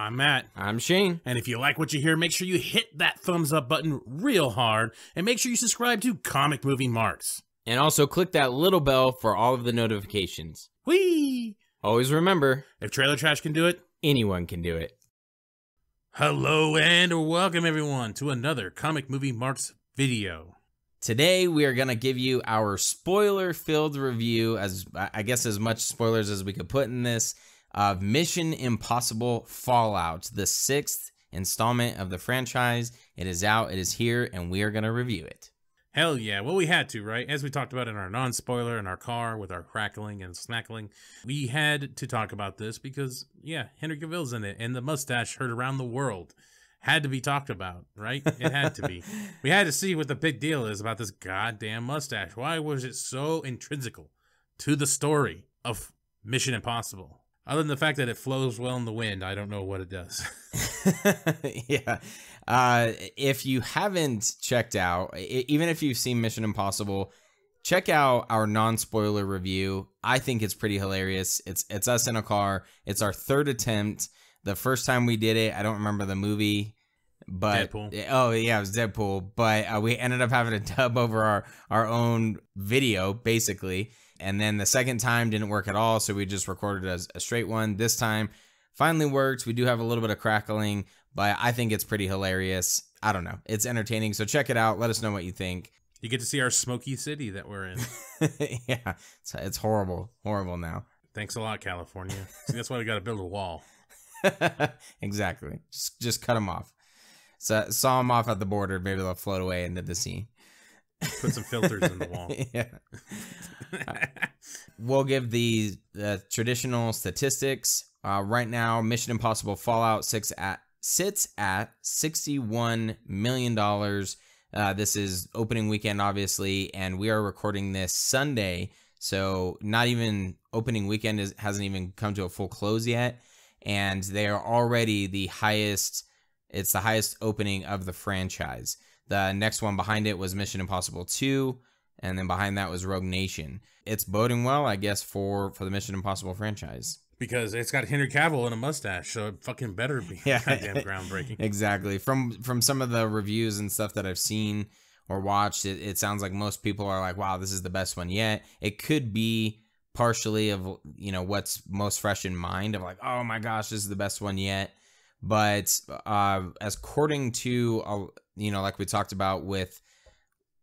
I'm Matt. I'm Shane. And if you like what you hear, make sure you hit that thumbs up button real hard, and make sure you subscribe to Comic Movie Marks. And also click that little bell for all of the notifications. Whee! Always remember, If Trailer Trash can do it, anyone can do it. hello and welcome everyone to another Comic Movie Marks video. Today we are going to give you our spoiler-filled review, as much spoilers as we could put in this, of Mission Impossible Fallout, the 6th installment of the franchise. It is out, it is here, and we are going to review it. Hell yeah. Well, we had to, right? As we talked about in our non-spoiler in our car with our crackling and smackling, we had to talk about this because, yeah, Henry Cavill's in it, and the mustache heard around the world. Had to be talked about, right? It had to be. We had to see what the big deal is about this goddamn mustache. Why was it so intrinsical to the story of Mission Impossible? Other than the fact that it flows well in the wind, I don't know what it does. Yeah. If you haven't checked out, even if you've seen Mission Impossible, check out our non-spoiler review. I think it's pretty hilarious. It's us in a car. It's our third attempt. The first time we did it, I don't remember the movie, but Deadpool. Oh yeah, it was Deadpool. But we ended up having to dub over our own video, basically. And then the second time didn't work at all, so we just recorded as a straight one. This time finally worked. We do have a little bit of crackling, but I think it's pretty hilarious. I don't know. It's entertaining, so check it out. Let us know what you think. You get to see our smoky city that we're in. Yeah, it's horrible. Horrible now. Thanks a lot, California. See, that's why we got to build a wall. Exactly. Just cut them off. So saw them off at the border. Maybe they'll float away into the sea. Put some filters in the wall. Yeah. We'll give the traditional statistics. Right now, Mission Impossible Fallout 6 sits at $61 million. This is opening weekend, obviously, and we are recording this Sunday, so not even opening weekend hasn't even come to a full close yet, and they are already the highest. It's the highest opening of the franchise. The next one behind it was Mission Impossible 2, and then behind that was Rogue Nation. It's boding well, I guess, for the Mission Impossible franchise. Because it's got Henry Cavill and a mustache, so it fucking better be goddamn groundbreaking. Exactly. From some of the reviews and stuff that I've seen or watched, it sounds like most people are like, wow, this is the best one yet. It could be partially of, what's most fresh in mind of like, oh my gosh, this is the best one yet. But as according to, like we talked about with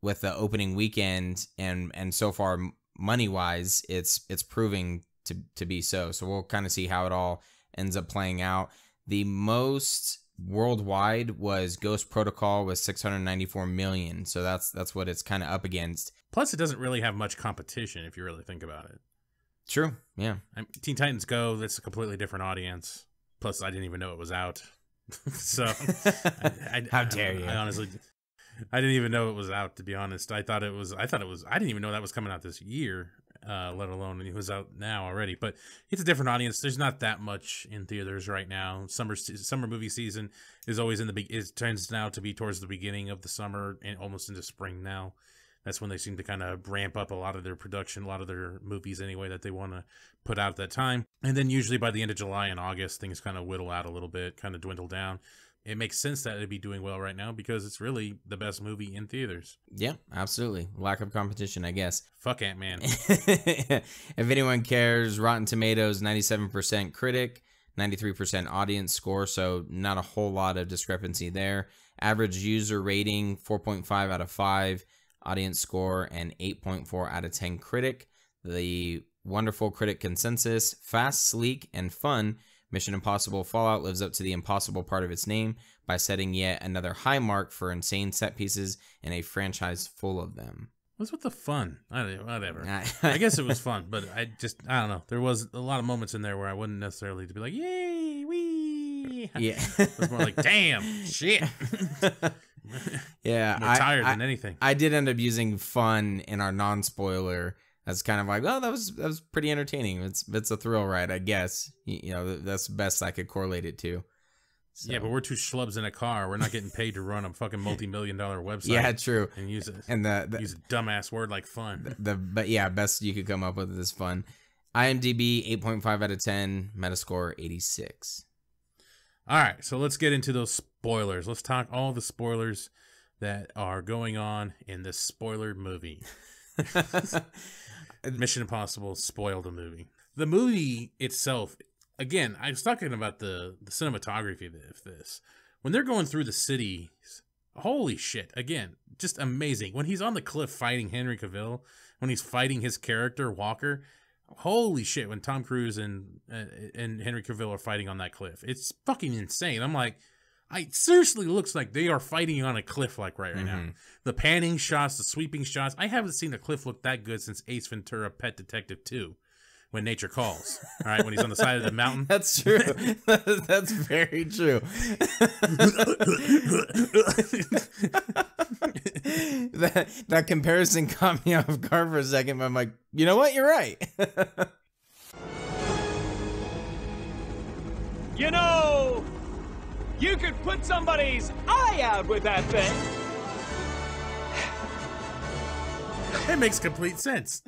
the opening weekend and so far money-wise, it's proving to be so. So we'll kind of see how it all ends up playing out. The most worldwide was Ghost Protocol with 694 million. So that's what it's kind of up against. Plus, it doesn't really have much competition if you really think about it. True. Yeah. Teen Titans Go, that's a completely different audience. Plus, I didn't even know it was out. So, How dare you? I honestly, I didn't even know it was out, to be honest. I thought it was, I didn't even know that was coming out this year, let alone it was out now already. But it's a different audience. There's not that much in theaters right now. Summer movie season is always it tends now to be towards the beginning of the summer and almost into spring now. That's when they seem to kind of ramp up a lot of their production, a lot of their movies anyway that they want to put out at that time. And then usually by the end of July and August, things kind of whittle out a little bit, kind of dwindle down. It makes sense that it'd be doing well right now because it's really the best movie in theaters. Yeah, absolutely. Lack of competition, I guess. Fuck Ant-Man. If anyone cares, Rotten Tomatoes, 97% critic, 93% audience score, so not a whole lot of discrepancy there. Average user rating, 4.5 out of 5. Audience score, and 8.4 out of 10 critic. The wonderful critic consensus: fast, sleek, and fun, Mission Impossible Fallout lives up to the impossible part of its name by setting yet another high mark for insane set pieces in a franchise full of them. What's with the fun? Whatever. I guess it was fun, but I don't know. There was a lot of moments in there where I wouldn't necessarily be like, yay, wee. Yeah. It was more like, damn, shit. Yeah, more tired than anything. I did end up using fun in our non-spoiler. That's kind of like, oh, that was pretty entertaining. It's a thrill ride, I guess. That's the best I could correlate it to. So. Yeah, but we're two schlubs in a car. We're not getting paid to run a fucking multi-million-dollar website. Yeah, true. And use it. And use a dumbass word like fun. But yeah, best you could come up with is fun. IMDb 8.5 out of 10. Metascore 86. All right, so let's get into those spoilers. Let's talk all the spoilers that are going on in this spoiler movie. Mission Impossible spoiled the movie. The movie itself, again, I was talking about the cinematography of this. When they're going through the cities, holy shit, again, just amazing. When he's on the cliff fighting Henry Cavill, when he's fighting his character, Walker, holy shit, when Tom Cruise and Henry Cavill are fighting on that cliff. It's fucking insane. I'm like, it seriously looks like they are fighting on a cliff like right now. The panning shots, the sweeping shots. I haven't seen a cliff look that good since Ace Ventura Pet Detective 2, When Nature Calls. All right, when he's on the side of the mountain. That's true. That's very true. that comparison caught me off guard for a second, but I'm like, you know what? You're right. You know, you could put somebody's eye out with that thing. It makes complete sense.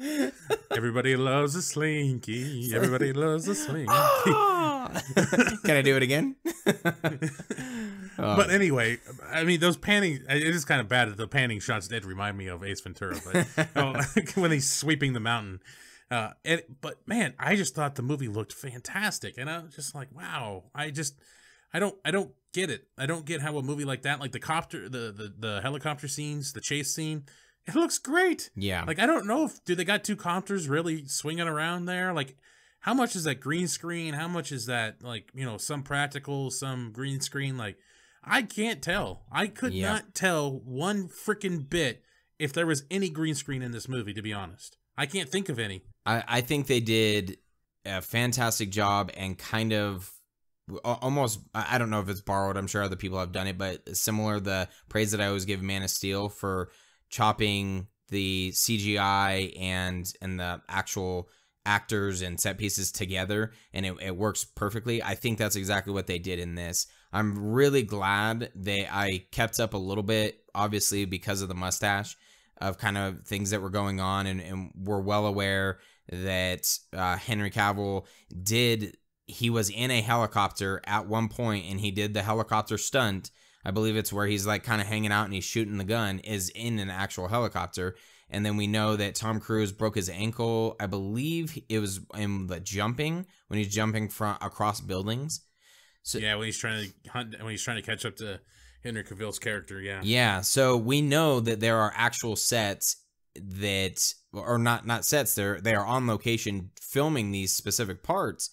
Everybody loves a slinky. Everybody loves a slinky. Can I do it again? But anyway, I mean, those panning, it is kind of bad that the panning shots did remind me of Ace Ventura, but when he's sweeping the mountain. But man, I just thought the movie looked fantastic. And I was just like, wow, I don't get it. I don't get how a movie like that, like the helicopter scenes, the chase scene, it looks great. Yeah. Like, I don't know do they got two copters really swinging around there? Like, how much is that green screen? How much is that, like, some practical, some green screen? Like, I can't tell. I could not tell one freaking bit if there was any green screen in this movie, to be honest. I can't think of any. I think they did a fantastic job and kind of almost, I don't know if it's borrowed. I'm sure other people have done it, but similar, the praise that I always give Man of Steel for chopping the CGI and the actual actors and set pieces together, and it works perfectly. I think that's exactly what they did in this. I'm really glad I kept up a little bit, obviously because of the mustache, of kind of things that were going on, and we're well aware that Henry Cavill he was in a helicopter at one point, and he did the helicopter stunt. I believe it's where he's like kind of hanging out and he's shooting the gun, is in an actual helicopter. And then we know that Tom Cruise broke his ankle. I believe it was in the jumping, when he's jumping across buildings. So yeah, when he's trying to catch up to Henry Cavill's character. Yeah. So we know that there are actual sets that, or not sets. They are on location filming these specific parts.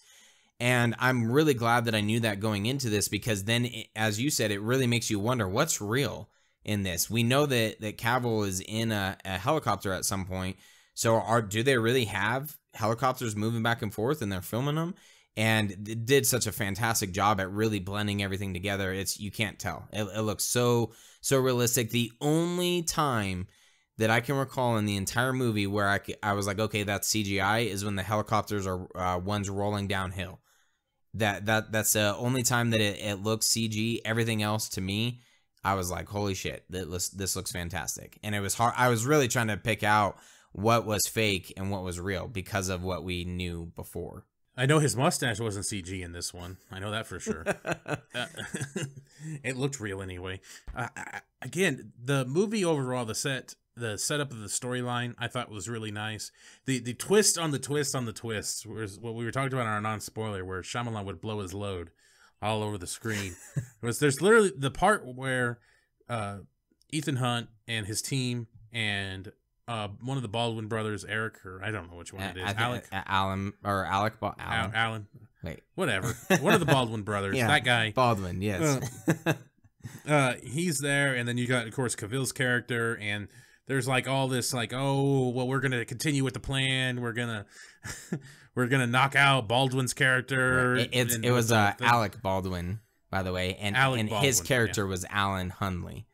And I'm really glad that I knew that going into this, because then, as you said, it really makes you wonder what's real in this. We know that Cavill is in a helicopter at some point. So do they really have helicopters moving back and forth and they're filming them? And it did such a fantastic job at really blending everything together. You can't tell. It looks so realistic. The only time that I can recall in the entire movie where I was like, okay, that's CGI, is when the helicopters are ones rolling downhill. That's the only time that it looks CG. Everything else, to me, I was like, holy shit, this looks fantastic. And it was hard. I was really trying to pick out what was fake and what was real because of what we knew before. I know his mustache wasn't CG in this one. I know that for sure. It looked real anyway. Again, the movie overall, the setup of the storyline, I thought was really nice. The twist on the twist on the twist was what we were talking about in our non-spoiler, where Shyamalan would blow his load all over the screen. There's literally the part where Ethan Hunt and his team and one of the Baldwin brothers, Eric, or I don't know which one it is, Alan. Wait, whatever. One of the Baldwin brothers, yeah, that guy, Baldwin. Yes. He's there, and then you got, of course, Cavill's character, and there's like all this, like, oh, well, we're gonna continue with the plan. We're gonna knock out Baldwin's character. It was Alec Baldwin, by the way, and Baldwin, his character was Alan Hunley.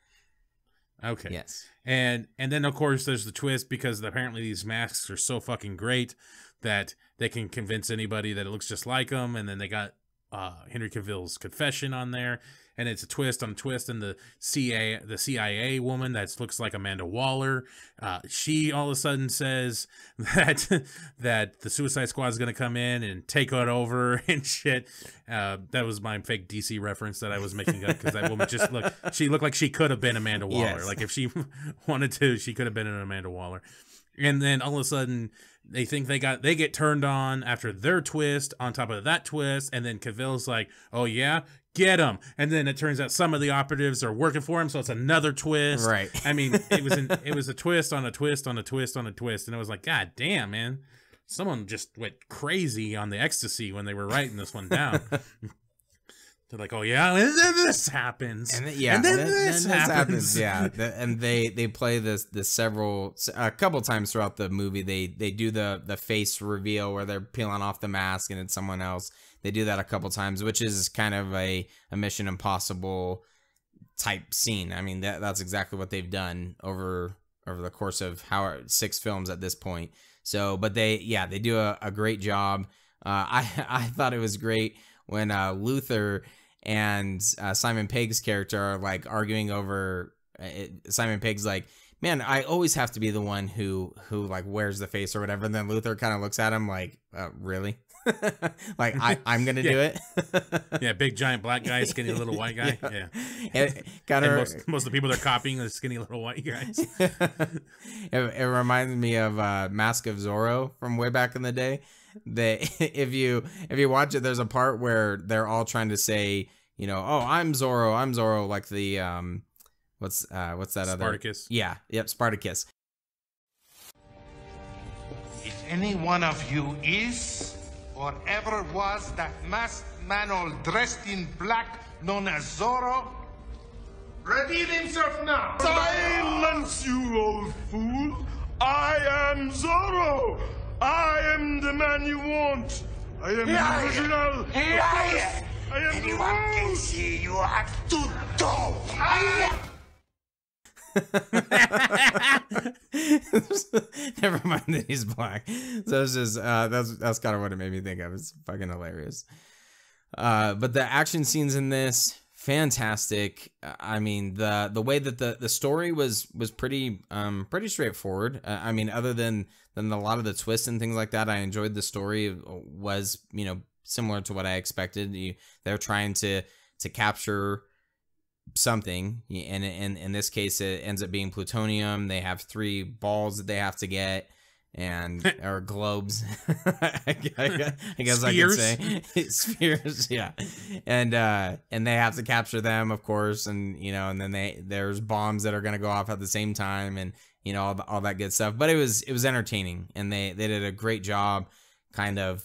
Okay. Yes. And then, of course, there's the twist, because apparently these masks are so fucking great that they can convince anybody that it looks just like them. And then they got Henry Cavill's confession on there, and it's a twist on a twist. And the CIA woman that looks like Amanda Waller, she all of a sudden says that the Suicide Squad is going to come in and take it over and shit. That was my fake DC reference that I was making up, because that woman just looked like she could have been Amanda Waller. Yes. Like if she wanted to, she could have been an Amanda Waller. And then all of a sudden, they think they get turned on after their twist on top of that twist, and then Cavill's like, "Oh yeah, get him!" And then it turns out some of the operatives are working for him, so it's another twist. Right. I mean, it was a twist on a twist on a twist on a twist, and it was like, God damn, man, someone just went crazy on the ecstasy when they were writing this one down. They're like, "Oh yeah, and then this happens, and then this happens." Yeah, and they play this a couple times throughout the movie. They do the face reveal where they're peeling off the mask and it's someone else. They do that a couple times, which is kind of a Mission Impossible type scene. I mean, that's exactly what they've done over the course of 6 films at this point. So, but they do a great job. I thought it was great when Luther and Simon Pegg's character are like arguing over it. Simon Pegg's like, "Man, I always have to be the one who like wears the face or whatever." And then Luther kind of looks at him like, "Really?" Like I'm gonna do it. Yeah, big giant black guy, skinny little white guy. Yeah. And most of the people they're copying are skinny little white guys. It reminds me of Mask of Zorro from way back in the day. If you watch it, there's a part where they're all trying to say, "Oh, I'm Zorro," like the what's that other Spartacus. Spartacus. If any one of you is or ever was that masked man all dressed in black known as Zorro, reveal himself now. Silence, you old fool! I am Zorro! I am the man you want! I am the original! Liar! I am Anyone can see you are too dope! Never mind that he's black. So it's just that's kind of what it made me think of. It's fucking hilarious. But the action scenes in this, fantastic. I mean, the way that the story was pretty straightforward. I mean, other than a lot of the twists and things like that, I enjoyed the story. It was similar to what I expected. They're trying to capture something, and in this case it ends up being plutonium. They have 3 balls that they have to get, or globes. I guess Spheres. I could say spheres. Yeah, and they have to capture them, of course, and and then there's bombs that are going to go off at the same time, and all that good stuff. But it was entertaining, and they did a great job kind of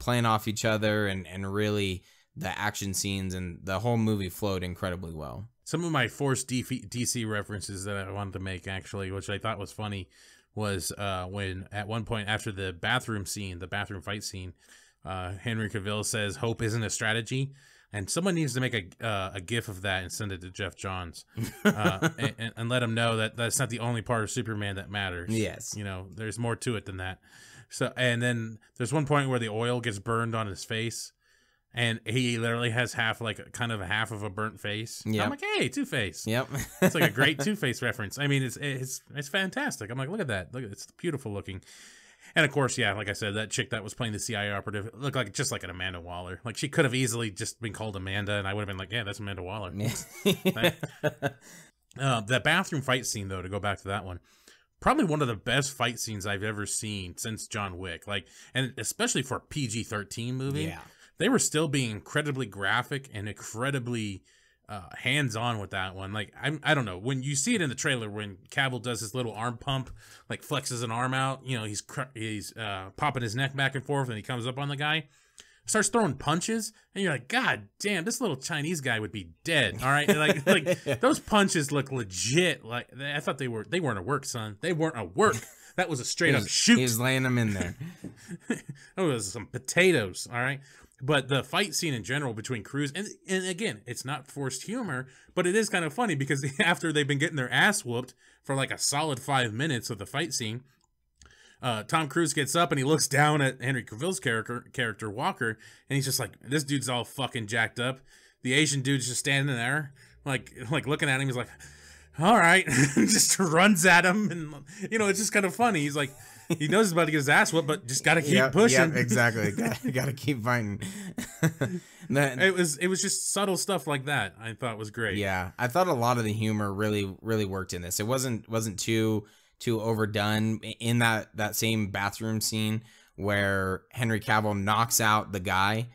playing off each other, and really the action scenes and the whole movie flowed incredibly well. Some of my forced DC references that I wanted to make, actually, which I thought was funny, was when at one point after the bathroom fight scene, Henry Cavill says, "Hope isn't a strategy." And someone needs to make a GIF of that and send it to Jeff Johns, and let him know that that's not the only part of Superman that matters. Yes. There's more to it than that. So, and then there's one point where the oil gets burned on his face, and he literally has half of a burnt face. Yep. I'm like, hey, Two-Face. Yep. It's like a great Two-Face reference. I mean, it's fantastic. I'm like, look at that. It's beautiful looking. And of course, yeah, like I said, that chick that was playing the CIA operative looked like just like an Amanda Waller. Like she could have easily just been called Amanda, and I would have been like, yeah, that's Amanda Waller. The bathroom fight scene, though, to go back to that one, probably one of the best fight scenes I've ever seen since John Wick. Like, and especially for a PG-13 movie. Yeah. They were still being incredibly graphic and incredibly hands-on with that one. Like, I don't know, when you see it in the trailer, when Cavill does his little arm pump, like flexes an arm out, he's popping his neck back and forth, and he comes up on the guy, starts throwing punches, and you're like, God damn, this little Chinese guy would be dead. All right, like those punches look legit. Like, I thought they weren't a work, son. They weren't a work. That was a straight up shoot. He's laying them in there. That was some potatoes. All right. But the fight scene in general between Cruise, and again, it's not forced humor, but it is kind of funny because after they've been getting their ass whooped for like a solid 5 minutes of the fight scene, Tom Cruise gets up and he looks down at Henry Cavill's character Walker, and he's just like, this dude's all fucking jacked up. The Asian dude's just standing there, like looking at him. He's like, all right, just runs at him, and it's just kind of funny. He's like, he knows he's about to get his ass whooped, but just gotta keep pushing. Yeah, exactly. gotta keep fighting. It was just subtle stuff like that. I thought was great. Yeah, I thought a lot of the humor really worked in this. It wasn't too overdone. In that same bathroom scene where Henry Cavill knocks out the guy,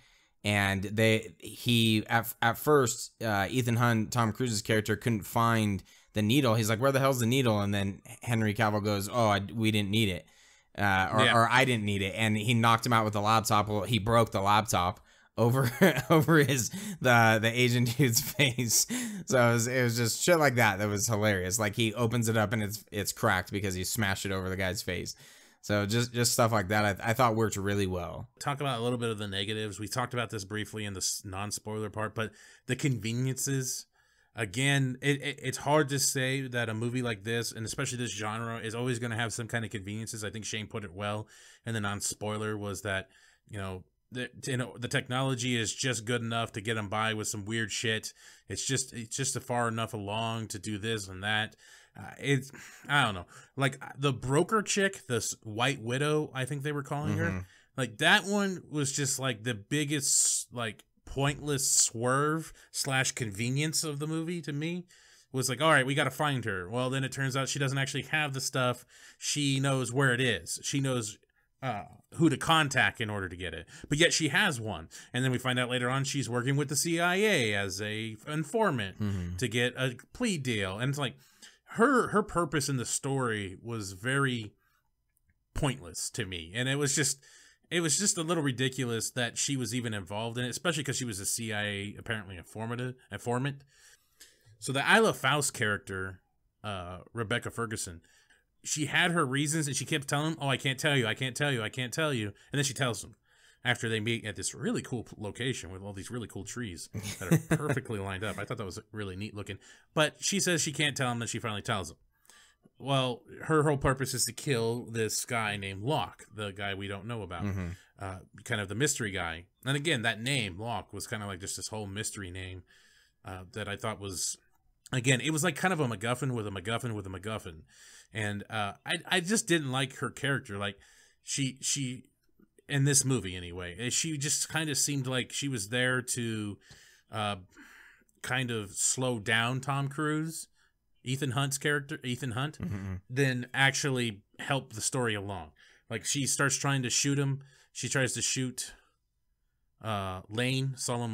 and at first Ethan Hunt, Tom Cruise's character, couldn't find the needle. He's like, where the hell's the needle? And then Henry Cavill goes, oh, we didn't need it. Or I didn't need it. And he knocked him out with the laptop. Well, he broke the laptop over the Asian dude's face. So it was just shit like that was hilarious. Like, he opens it up and it's cracked because he smashed it over the guy's face. So just stuff like that I thought worked really well. Talk about a little bit of the negatives. We talked about this briefly in the non-spoiler part, but the conveniences. Again, it's hard to say that a movie like this, and especially this genre, is always going to have some kind of conveniences. I think Shane put it well, and the non-spoiler was that, the technology is just good enough to get them by with some weird shit. It's just far enough along to do this and that. I don't know. Like, the broker chick, this White Widow, I think they were calling her. Like, that one was just like the biggest, like, pointless swerve / convenience of the movie to me. Was like, all right, we got to find her. Well, then it turns out she doesn't actually have the stuff. She knows where it is. She knows who to contact in order to get it. But yet she has one. And then we find out later on she's working with the CIA as a informant to get a plea deal. And it's like, her purpose in the story was very pointless to me. And it was just a little ridiculous that she was even involved in it, especially because she was a CIA, apparently, informant. So the Isla Faust character, Rebecca Ferguson, she had her reasons, and she kept telling him, oh, I can't tell you, I can't tell you, I can't tell you. And then she tells him after they meet at this really cool location with all these really cool trees that are perfectly lined up. I thought that was really neat looking. But she says she can't tell him, then she finally tells him. Well, her whole purpose is to kill this guy named Locke, the guy we don't know about, kind of the mystery guy. And again, that name, Locke, was kind of like just this whole mystery name that I thought was, again, it was like kind of a MacGuffin with a MacGuffin with a MacGuffin. And I just didn't like her character. Like, she in this movie anyway, she just kind of seemed like she was there to kind of slow down Tom Cruise, Ethan Hunt's character, then actually help the story along. Like, she starts trying to shoot him. She tries to shoot Solemn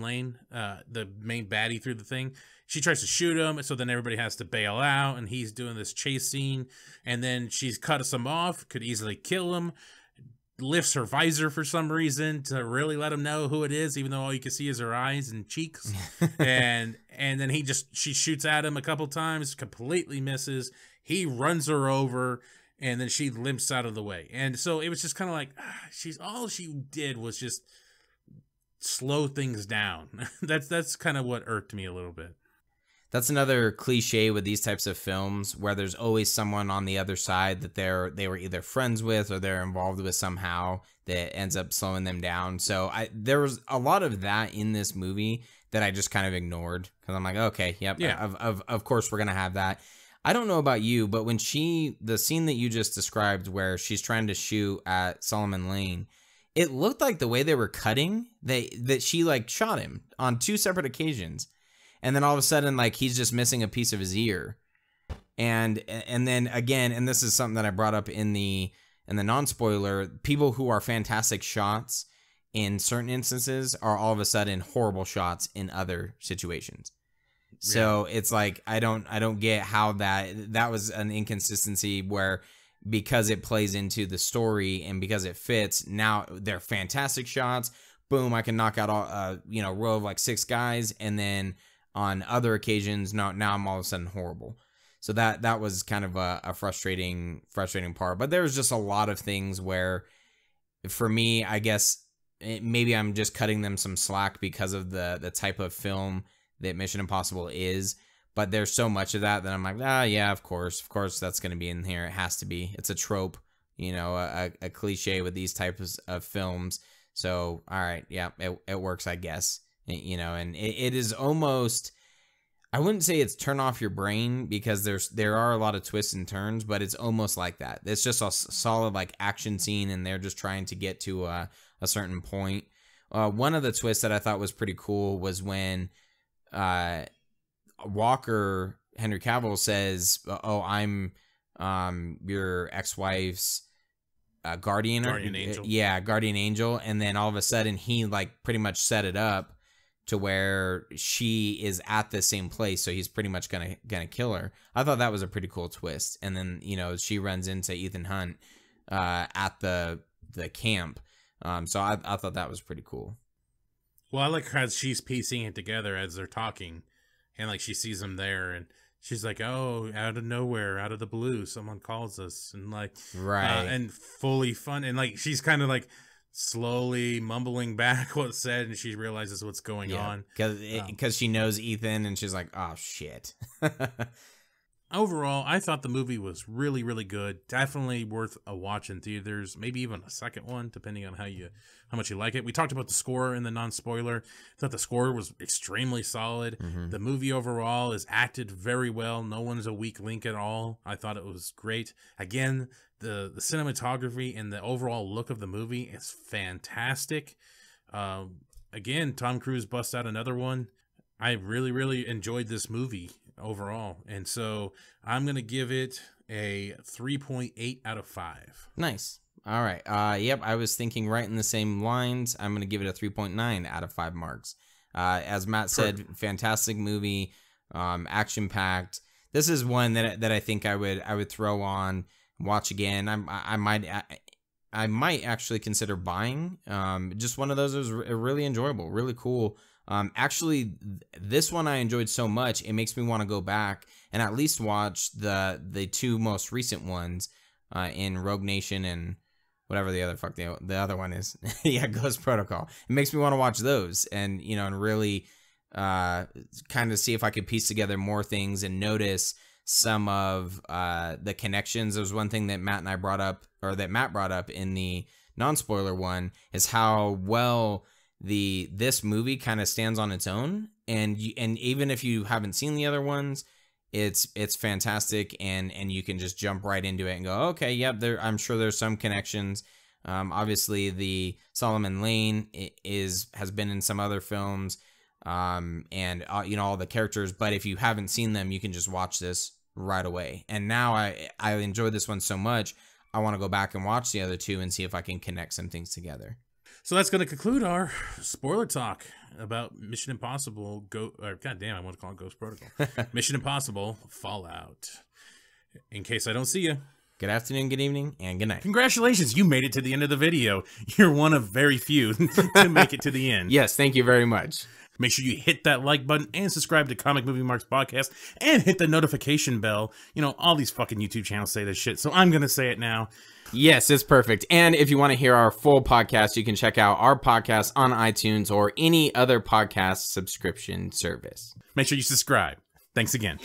Lane, the main baddie through the thing. She tries to shoot him, so then everybody has to bail out, and he's doing this chase scene, and then she's cut him off, could easily kill him, lifts her visor for some reason to really let him know who it is, even though all you can see is her eyes and cheeks. and then she shoots at him a couple times, completely misses. He runs her over, and then she limps out of the way. And so it was just kind of like, all she did was just slow things down. That's kind of what irked me a little bit. That's another cliche with these types of films, where there's always someone on the other side that they were either friends with or they're involved with somehow that ends up slowing them down. So there was a lot of that in this movie that I just kind of ignored, because I'm like, okay, yep, yeah, of course we're gonna have that. I don't know about you, but when the scene that you just described where she's trying to shoot at Solomon Lane, it looked like the way they were cutting, that she like shot him on 2 separate occasions. And then all of a sudden, like, he's just missing a piece of his ear. And then again, and this is something that I brought up in the non-spoiler, people who are fantastic shots in certain instances are all of a sudden horrible shots in other situations. Yeah. So it's like, I don't get how that was an inconsistency where, because it plays into the story and because it fits, now they're fantastic shots. Boom, I can knock out a row of like 6 guys, and then on other occasions, now I'm all of a sudden horrible. So that was kind of a frustrating part. But there was just a lot of things where, for me, I guess maybe I'm just cutting them some slack because of the type of film that Mission Impossible is. But there's so much of that I'm like, yeah, of course that's going to be in here. It has to be. It's a trope. you know, a cliche with these types of films. So, all right, yeah, it works, I guess. You know, and it is almost, I wouldn't say it's turn off your brain, because there are a lot of twists and turns, but it's almost like that. It's just a solid like action scene, and they're just trying to get to a certain point. One of the twists that I thought was pretty cool was when Walker, Henry Cavill, says, "Oh, I'm your ex-wife's guardian angel." Yeah, guardian angel. And then all of a sudden he like pretty much set it up to where she is at the same place, so he's pretty much gonna kill her. I thought that was a pretty cool twist. And then, you know, she runs into Ethan Hunt at the camp. So I thought that was pretty cool. Well, I like how she's piecing it together as they're talking, and like she sees him there, and she's like, "Oh, out of nowhere, out of the blue, someone calls us," and like, right, and fully fun, and like she's kind of like slowly mumbling back what's said, and she realizes what's going on because she knows Ethan, and she's like, "Oh shit." Overall, I thought the movie was really, really good. Definitely worth a watch in theaters. Maybe even a second one, depending on how much you like it. We talked about the score in the non-spoiler. I thought the score was extremely solid. The movie overall is acted very well. No one's a weak link at all. I thought it was great. Again, the cinematography and the overall look of the movie is fantastic. Again, Tom Cruise busts out another one. I really, really enjoyed this movie overall, and so I'm gonna give it a 3.8 out of 5. Nice. All right. Yep, I was thinking right in the same lines. I'm gonna give it a 3.9 out of 5 marks. As Matt said, fantastic movie, action packed. This is one that I think I would throw on, watch again. I might actually consider buying. Just one of those. It was really enjoyable, really cool. Actually, this one I enjoyed so much, it makes me want to go back and at least watch the 2 most recent ones in Rogue Nation and whatever the other one is. Yeah, Ghost Protocol. It makes me want to watch those and, you know, and really kind of see if I could piece together more things and notice some of the connections. There was one thing that Matt brought up in the non-spoiler one, is how well this movie kind of stands on its own, and even if you haven't seen the other ones, it's fantastic, and you can just jump right into it and go, okay, yep, I'm sure there's some connections. Obviously the Solomon Lane has been in some other films, and you know, all the characters, but if you haven't seen them, you can just watch this right away. And now I enjoyed this one so much, I want to go back and watch the other 2 and see if I can connect some things together. So that's going to conclude our spoiler talk about Mission Impossible. God damn, I want to call it Ghost Protocol. Mission Impossible Fallout. In case I don't see you, good afternoon, good evening, and good night. Congratulations, you made it to the end of the video. You're one of very few to make it to the end. Yes, thank you very much. Make sure you hit that like button and subscribe to Comic Movie Marks Podcast and hit the notification bell. You know, all these fucking YouTube channels say this shit, so I'm going to say it now. Yes, it's perfect. And if you want to hear our full podcast, you can check out our podcast on iTunes or any other podcast subscription service. Make sure you subscribe. Thanks again.